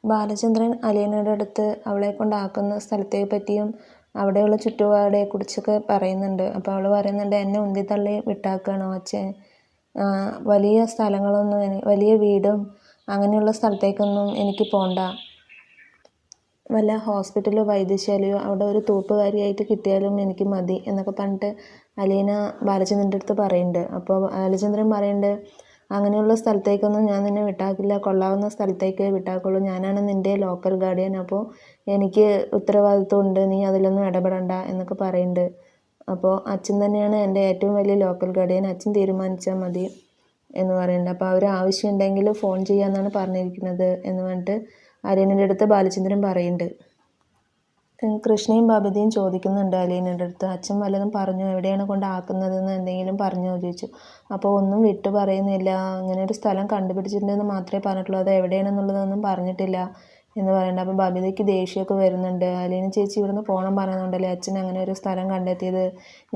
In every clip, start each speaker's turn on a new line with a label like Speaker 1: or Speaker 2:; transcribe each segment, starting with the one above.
Speaker 1: ബാലചന്ദ്രൻ അലീനയുടെ അടുത്ത് അവളെ കൊണ്ടാക്കുന്ന സ്ഥലത്തെ പറ്റിയും അവിടെയുള്ള ചുറ്റുപാടെക്കുറിച്ചൊക്കെ പറയുന്നുണ്ട്. അപ്പോൾ അവൾ പറയുന്നുണ്ട്, എന്നെ ഉന്തിത്തള്ളി വിട്ടാക്കുകയാണോ അച്ഛൻ, വലിയ സ്ഥലങ്ങളൊന്നും വലിയ വീടും അങ്ങനെയുള്ള സ്ഥലത്തേക്കൊന്നും എനിക്ക് പോകണ്ട, വല്ല ഹോസ്പിറ്റലോ വൈദ്യശാലയോ അവിടെ ഒരു തൂപ്പുകാരിയായിട്ട് കിട്ടിയാലും എനിക്ക് മതി എന്നൊക്കെ പറഞ്ഞിട്ട് അലീന ബാലചന്ദ്രൻ്റെ അടുത്ത് പറയുന്നുണ്ട്. അപ്പോൾ ബാലചന്ദ്രൻ പറയുന്നുണ്ട്, അങ്ങനെയുള്ള സ്ഥലത്തേക്കൊന്നും ഞാൻ നിന്നെ വിട്ടാക്കില്ല, കൊള്ളാവുന്ന സ്ഥലത്തേക്ക് വിട്ടാക്കുള്ളൂ, ഞാനാണ് നിൻ്റെ ലോക്കൽ ഗാർഡിയൻ, അപ്പോൾ എനിക്ക് ഉത്തരവാദിത്വമുണ്ട്, നീ അതിലൊന്നും ഇടപെടണ്ട എന്നൊക്കെ പറയുന്നുണ്ട്. അപ്പോൾ അച്ഛൻ തന്നെയാണ് എൻ്റെ ഏറ്റവും വലിയ ലോക്കൽ ഗാർഡിയൻ, അച്ഛൻ തീരുമാനിച്ചാൽ മതി എന്ന് പറയുന്നുണ്ട്. അപ്പോൾ അവർ ആവശ്യമുണ്ടെങ്കിൽ ഫോൺ ചെയ്യാമെന്നാണ് പറഞ്ഞിരിക്കുന്നത് എന്ന് പറഞ്ഞിട്ട് അലീനയുടെ അടുത്ത് ബാലചന്ദ്രൻ പറയുന്നുണ്ട്. കൃഷ്ണയും ബബിതയും ചോദിക്കുന്നുണ്ട് അലീനയുടെ അടുത്ത്, അച്ഛൻ വല്ലതും പറഞ്ഞു, എവിടെയാണ് കൊണ്ടാക്കുന്നതെന്ന് എന്തെങ്കിലും പറഞ്ഞോ ചോദിച്ചു. അപ്പോൾ ഒന്നും വിട്ടു പറയുന്നില്ല, അങ്ങനെ ഒരു സ്ഥലം കണ്ടുപിടിച്ചിട്ടുണ്ടെന്ന് മാത്രമേ പറഞ്ഞിട്ടുള്ളൂ, അത് എവിടെയാണെന്നുള്ളതൊന്നും പറഞ്ഞിട്ടില്ല എന്ന് പറയുന്നുണ്ട്. അപ്പോൾ ബബിതയ്ക്ക് ദേഷ്യമൊക്കെ വരുന്നുണ്ട്. അലീന ചേച്ചി ഇവിടുന്ന് പോകണം പറയുന്നുണ്ടല്ലേ, അച്ഛൻ അങ്ങനെ ഒരു സ്ഥലം കണ്ടെത്തിയത്,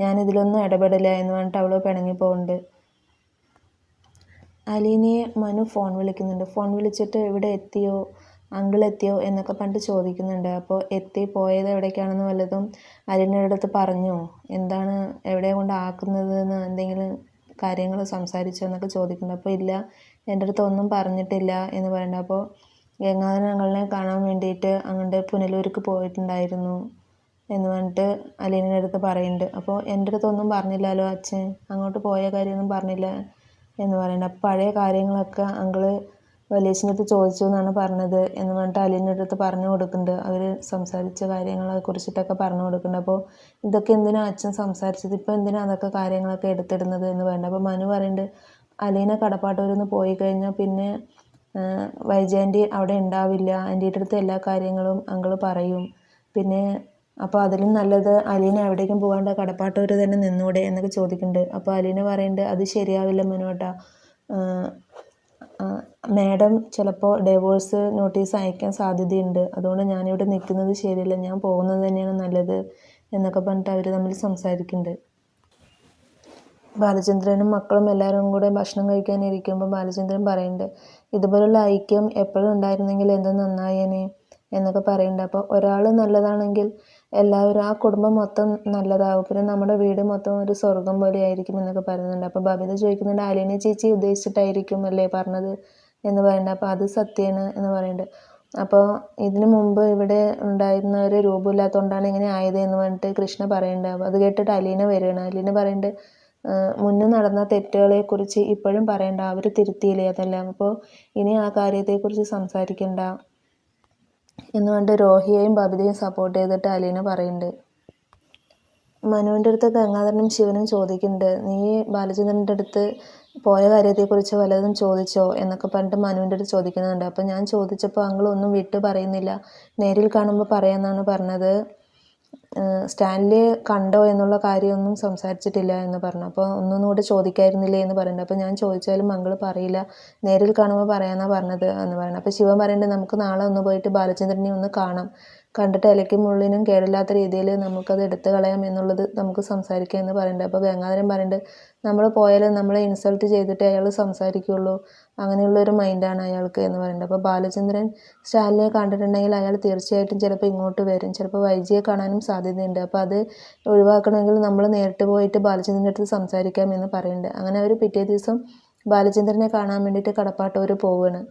Speaker 1: ഞാനിതിലൊന്നും ഇടപെടില്ല എന്ന് പറഞ്ഞിട്ട് അവൾ പിണങ്ങി പോകുന്നുണ്ട്. അലീനയെ മനു ഫോൺ വിളിക്കുന്നുണ്ട്. ഫോൺ വിളിച്ചിട്ട് ഇവിടെ എത്തിയോ, അങ്കിൾ എത്തിയോ എന്നൊക്കെ പറഞ്ഞിട്ട് ചോദിക്കുന്നുണ്ട്. അപ്പോൾ പോയത് എവിടേക്കാണെന്ന് വല്ലതും അലീനയുടെ അടുത്ത് പറഞ്ഞോ, എന്താണ് എവിടെ കൊണ്ട് ആക്കുന്നതെന്ന് എന്തെങ്കിലും കാര്യങ്ങൾ സംസാരിച്ചോ എന്നൊക്കെ ചോദിക്കുന്നുണ്ട്. അപ്പോൾ ഇല്ല, എൻ്റെ അടുത്ത് ഒന്നും പറഞ്ഞിട്ടില്ല എന്ന് പറയുന്നുണ്ട്. അപ്പോൾ ഗംഗാധരൻ അങ്കിളിനെ കാണാൻ വേണ്ടിയിട്ട് അങ്ങോട്ട് പുനലൂർക്ക് പോയിട്ടുണ്ടായിരുന്നു എന്ന് പറഞ്ഞിട്ട് അലീനയുടെ അടുത്ത് പറയുന്നുണ്ട്. അപ്പോൾ എൻ്റെ അടുത്തൊന്നും പറഞ്ഞില്ലല്ലോ അച്ഛൻ, അങ്ങോട്ട് പോയ കാര്യമൊന്നും പറഞ്ഞില്ല എന്ന് പറയുന്നുണ്ട്. അപ്പോൾ പഴയ കാര്യങ്ങളൊക്കെ അങ്കിള് വലിയച്ഛൻ്റെ അടുത്ത് ചോദിച്ചു എന്നാണ് പറഞ്ഞത് എന്ന് പറഞ്ഞിട്ട് അലീനയുടെ അടുത്ത് പറഞ്ഞു കൊടുക്കുന്നുണ്ട്. അവർ സംസാരിച്ച കാര്യങ്ങളെ കുറിച്ചിട്ടൊക്കെ പറഞ്ഞു കൊടുക്കുന്നുണ്ട്. അപ്പോൾ ഇതൊക്കെ എന്തിനാണ് അച്ഛൻ സംസാരിച്ചത്, ഇപ്പോൾ എന്തിനാണ് അതൊക്കെ കാര്യങ്ങളൊക്കെ എടുത്തിടുന്നത് എന്ന് പറയുന്നുണ്ട്. അപ്പോൾ മനു പറയുന്നുണ്ട്, അലീന കടപ്പാട്ടൂരിന്ന് പോയി കഴിഞ്ഞാൽ പിന്നെ വൈജയന്തി അവിടെ ഉണ്ടാവില്ല, ആൻറ്റിയുടെ അടുത്ത് എല്ലാ കാര്യങ്ങളും അങ്കിൾ പറയും, പിന്നെ അപ്പോൾ അതിലും നല്ലത് അലീന എവിടേക്കും പോകാണ്ട് കടപ്പാട്ടൂർ തന്നെ നിന്നൂടെ എന്നൊക്കെ ചോദിക്കുന്നുണ്ട്. അപ്പോൾ അലീന പറയുന്നുണ്ട്, അത് ശരിയാവില്ല മനുവേട്ടാ, മാഡം ചിലപ്പോൾ ഡൈവോഴ്സ് നോട്ടീസ് അയക്കാൻ സാധ്യതയുണ്ട്, അതുകൊണ്ട് ഞാനിവിടെ നിൽക്കുന്നത് ശരിയല്ല, ഞാൻ പോകുന്നത് തന്നെയാണ് നല്ലത് എന്നൊക്കെ പറഞ്ഞിട്ട് അവർ തമ്മിൽ സംസാരിക്കുന്നുണ്ട്. ബാലചന്ദ്രനും മക്കളും എല്ലാവരും കൂടെ ഭക്ഷണം കഴിക്കാനിരിക്കുമ്പോൾ ബാലചന്ദ്രൻ പറയുന്നുണ്ട്, ഇതുപോലുള്ള ഐക്യം എപ്പോഴും ഉണ്ടായിരുന്നെങ്കിൽ എന്ത് നന്നായേനെ എന്നൊക്കെ പറയുന്നുണ്ട്. അപ്പോൾ ഒരാൾ നല്ലതാണെങ്കിൽ എല്ലാവരും, ആ കുടുംബം മൊത്തം നല്ലതാവും, പിന്നെ നമ്മുടെ വീട് മൊത്തം ഒരു സ്വർഗം പോലെ ആയിരിക്കും എന്നൊക്കെ പറയുന്നുണ്ട്. അപ്പോൾ ബബിത ചോദിക്കുന്നുണ്ട്, അലീന ചേച്ചി ഉദ്ദേശിച്ചിട്ടായിരിക്കും അല്ലേ പറഞ്ഞത് എന്ന് പറയുന്നുണ്ട്. അപ്പോൾ അത് സത്യമാണ് എന്ന് പറയുന്നുണ്ട്. അപ്പോൾ ഇതിനു മുമ്പ് ഇവിടെ ഉണ്ടായിരുന്നവർ രൂപമില്ലാത്തതുകൊണ്ടാണ് ഇങ്ങനെ ആയത് എന്ന് പറഞ്ഞിട്ട് കൃഷ്ണ പറയുന്നുണ്ട്. അപ്പോൾ അത് കേട്ടിട്ട് അലീന വരികയാണ്. അലീന പറയുന്നുണ്ട്, മുന്നേ നടന്ന തെറ്റുകളെക്കുറിച്ച് ഇപ്പോഴും പറയണ്ട, അവർ തിരുത്തിയില്ലേ അതെല്ലാം, അപ്പോൾ ഇനി ആ കാര്യത്തെക്കുറിച്ച് സംസാരിക്കണ്ട എന്ന് പറഞ്ഞിട്ട് രോഹിയെയും ബബിതയും സപ്പോർട്ട് ചെയ്തിട്ട് അലീന പറയുന്നുണ്ട്. മനുവിൻ്റെ അടുത്ത് ഗംഗാധരനും ശിവനും ചോദിക്കുന്നുണ്ട്, നീ ബാലചന്ദ്രൻ്റെ അടുത്ത് പോയ കാര്യത്തെക്കുറിച്ച് വല്ലതും ചോദിച്ചോ എന്നൊക്കെ പറഞ്ഞിട്ട് മനുവിൻ്റെ അടുത്ത് ചോദിക്കുന്നുണ്ട്. അപ്പോൾ ഞാൻ ചോദിച്ചപ്പോൾ അങ്കിൾ ഒന്നും വിട്ടു പറയുന്നില്ല, നേരിൽ കാണുമ്പോൾ പറയാമെന്നാണ് പറഞ്ഞത്, സ്റ്റാൻലി കണ്ടോ എന്നുള്ള കാര്യമൊന്നും സംസാരിച്ചിട്ടില്ല എന്ന് പറഞ്ഞു. അപ്പോൾ ഒന്നൊന്നുകൂടെ ചോദിക്കായിരുന്നില്ലേ എന്ന് പറയുന്നുണ്ട്. അപ്പോൾ ഞാൻ ചോദിച്ചാലും അങ്കിൾ പറയില്ല, നേരിൽ കാണുമ്പോൾ പറയാമെന്നാണ് പറഞ്ഞത് എന്ന് പറയുന്നത്. അപ്പോൾ ശിവൻ പറയുന്നുണ്ട്, നമുക്ക് നാളെ ഒന്ന് പോയിട്ട് ബാലചന്ദ്രനെ ഒന്ന് കാണാം, കണ്ടിട്ട് ഇലയ്ക്കും മുള്ളിനും കേടില്ലാത്ത രീതിയിൽ നമുക്കത് എടുത്തു കളയാം എന്നുള്ളത് നമുക്ക് സംസാരിക്കാം എന്ന് പറയുന്നുണ്ട്. അപ്പോൾ ഗംഗാധരൻ പറയുന്നുണ്ട്, നമ്മൾ പോയാലും നമ്മളെ ഇൻസൾട്ട് ചെയ്തിട്ട് അയാൾ സംസാരിക്കുകയുള്ളൂ, അങ്ങനെയുള്ളൊരു മൈൻഡാണ് അയാൾക്ക് എന്ന് പറയുന്നുണ്ട്. അപ്പോൾ ബാലചന്ദ്രൻ സ്റ്റാലിനെ കണ്ടിട്ടുണ്ടെങ്കിൽ അയാൾ തീർച്ചയായിട്ടും ചിലപ്പോൾ ഇങ്ങോട്ട് വരും, ചിലപ്പോൾ വൈജിയെ കാണാനും സാധ്യതയുണ്ട്, അപ്പോൾ അത് ഒഴിവാക്കണമെങ്കിൽ നമ്മൾ നേരിട്ട് പോയിട്ട് ബാലചന്ദ്രൻ്റെ അടുത്ത് സംസാരിക്കാം എന്ന് പറയുന്നുണ്ട്. അങ്ങനെ അവർ പിറ്റേ ദിവസം ബാലചന്ദ്രനെ കാണാൻ വേണ്ടിയിട്ട് കടപ്പാട്ടൂർ പോവുകയാണ്.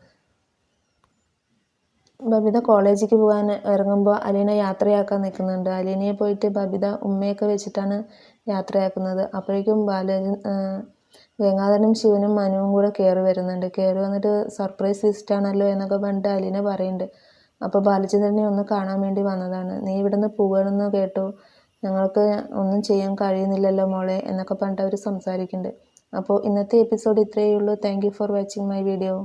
Speaker 1: ബബിത കോളേജിലേക്ക് പോകാൻ ഇറങ്ങുമ്പോൾ അലീന യാത്രയാക്കാൻ നിൽക്കുന്നുണ്ട്. അലീനയെ പോയിട്ട് ബബിത ഉമ്മയൊക്കെ വെച്ചിട്ടാണ് യാത്രയാക്കുന്നത്. അപ്പോഴേക്കും ഗംഗാധരനും ശിവനും മനുവും കൂടെ കയറി വരുന്നുണ്ട്. കയറി വന്നിട്ട് സർപ്രൈസ് വിസിറ്റാണല്ലോ എന്നൊക്കെ പറഞ്ഞിട്ട് അലീന പറയുന്നുണ്ട്. അപ്പോൾ ബാലചന്ദ്രനെ ഒന്ന് കാണാൻ വേണ്ടി വന്നതാണ്, നീ ഇവിടുന്ന് പോവുകയാണെന്ന് കേട്ടു, ഞങ്ങൾക്ക് ഒന്നും ചെയ്യാൻ കഴിയുന്നില്ലല്ലോ മോളെ എന്നൊക്കെ പറഞ്ഞിട്ട് അവർ സംസാരിക്കുന്നുണ്ട്. അപ്പോൾ ഇന്നത്തെ എപ്പിസോഡ് ഇത്രയേ ഉള്ളൂ. Thank you for watching my video.